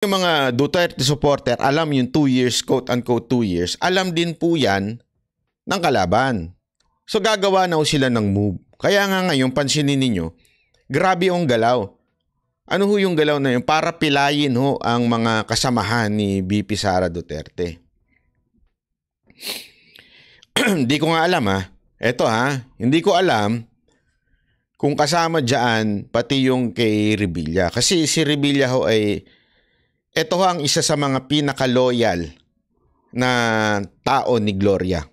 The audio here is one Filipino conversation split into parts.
Yung mga Duterte supporter, alam yung 2 years, quote-unquote 2 years, alam din po yan ng kalaban. So gagawa na sila ng move. Kaya nga ngayon, pansinin ninyo, grabe yung galaw. Ano ho yung galaw na yun? Para pilayin ho ang mga kasamahan ni VP Sara Duterte. Hindi ko nga alam ha. Eto ha, hindi ko alam kung kasama dyan pati yung kay Revilla. Kasi si Revilla ho ay ito ang isa sa mga pinaka-loyal na tao ni Gloria.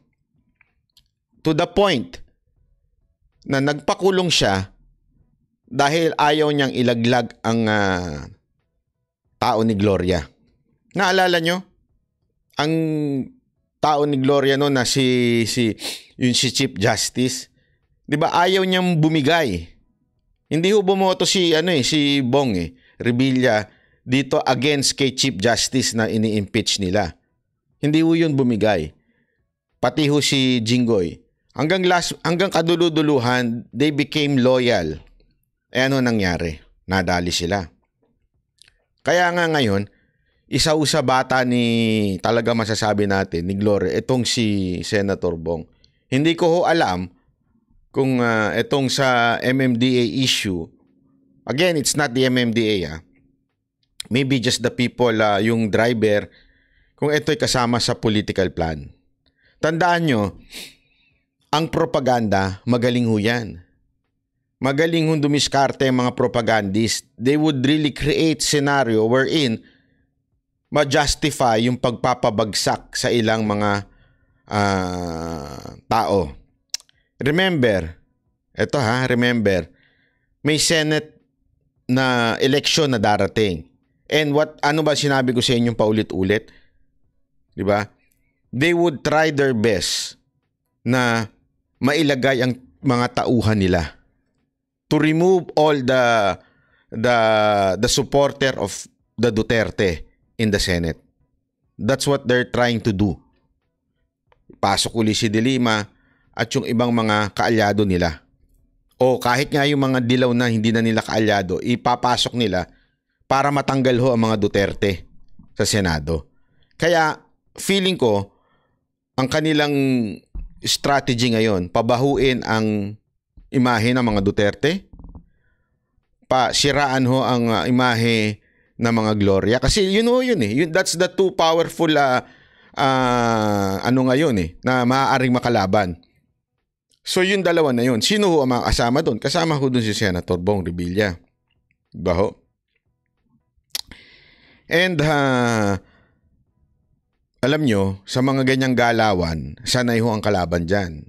To the point na nagpakulong siya dahil ayaw niyang ilaglag ang tao ni Gloria. Naalala nyo? Ang tao ni Gloria no na si Chief Justice, 'di ba? Ayaw niyang bumigay. Hindi ho bumoto si si Bong Revilla dito against kay Chief Justice na ini-impeach nila. Hindi ho yun bumigay. Pati ho si Jinggoy. Hanggang kaduluduluhan, they became loyal. Ano nangyari? Nadali sila. Kaya nga ngayon, isa sa bata ni talaga masasabi natin ni Gloria, itong si Senator Bong. Hindi ko ho alam kung itong sa MMDA issue. Again, it's not the MMDA Maybe just the people, yung driver, kung ito'y kasama sa political plan. Tandaan nyo, ang propaganda, magaling ho yan. Magaling ho dumiskarte ang mga propagandist. They would really create scenario wherein ma-justify yung pagpapabagsak sa ilang mga tao. Remember, remember, may Senate na election na darating. And ano ba sinabi ko sa inyo paulit-ulit? 'Di ba? They would try their best na mailagay ang mga tauhan nila to remove all the supporter of the Duterte in the Senate. That's what they're trying to do. Pasok uli si De Lima at yung ibang mga kaalyado nila. O kahit nga yung mga dilaw na hindi na nila kaalyado, ipapasok nila para matanggal ho ang mga Duterte sa Senado. Kaya feeling ko, ang kanilang strategy ngayon, pabahuin ang imahe ng mga Duterte, pasiraan ho ang imahe ng mga Gloria. Kasi yun that's the too powerful ngayon na maaaring makalaban. So yung dalawa na yun. Sino ho ang mga kasama doon? Kasama ho doon si Senator Bong Revilla. Diba ho? And alam nyo, sa mga ganyang galawan, sanay ho ang kalaban dyan.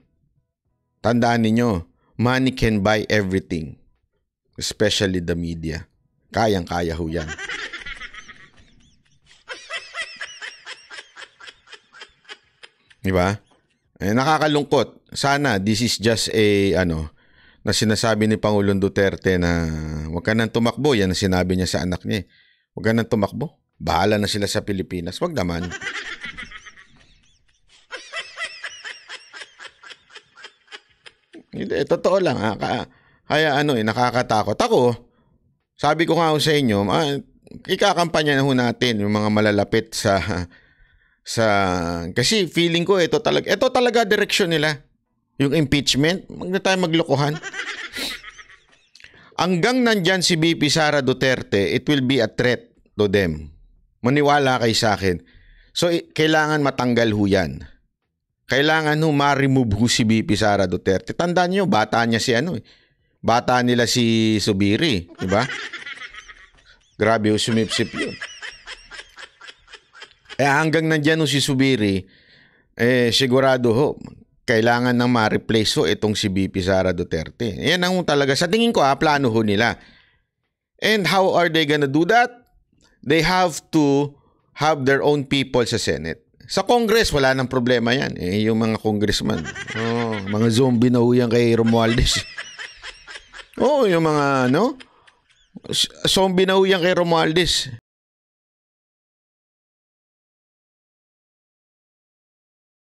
Tandaan ninyo, money can buy everything. Especially the media. Kayang-kaya ho yan. Diba? Nakakalungkot. Sana this is just na sinasabi ni Pangulong Duterte na huwag ka nang tumakbo. Yan ang sinabi niya sa anak niya. Huwag ka nang tumakbo. Bahala na sila sa Pilipinas. Huwag naman. Hindi, totoo lang Kaya nakakatakot. Ako, sabi ko nga sa inyo, ikakampanya na ho natin yung mga malalapit kasi feeling ko ito talaga direksyon nila. Yung impeachment, wag na tayo maglokohan. Hanggang nandyan si VP Sara Duterte, it will be a threat to them. Maniwala kay sa akin. So, kailangan matanggal ho yan. Kailangan ho ma-remove ho si VP Sara Duterte. Tandaan nyo, bata niya si bata nila si Subiri. Diba? Grabe ho, sumipsip yun. Hanggang nandyan ho si Subiri, sigurado ho, kailangan na ma-replace ho itong si VP Sara Duterte. Yan ang talaga. Sa tingin ko, plano ho nila. And how are they gonna do that? They have to have their own people sa Senate. Sa Congress, wala nang problema yan. Yung mga congressman. Mga zombie na ho yan kay Romualdez. Yung mga, zombie na ho yan kay Romualdez.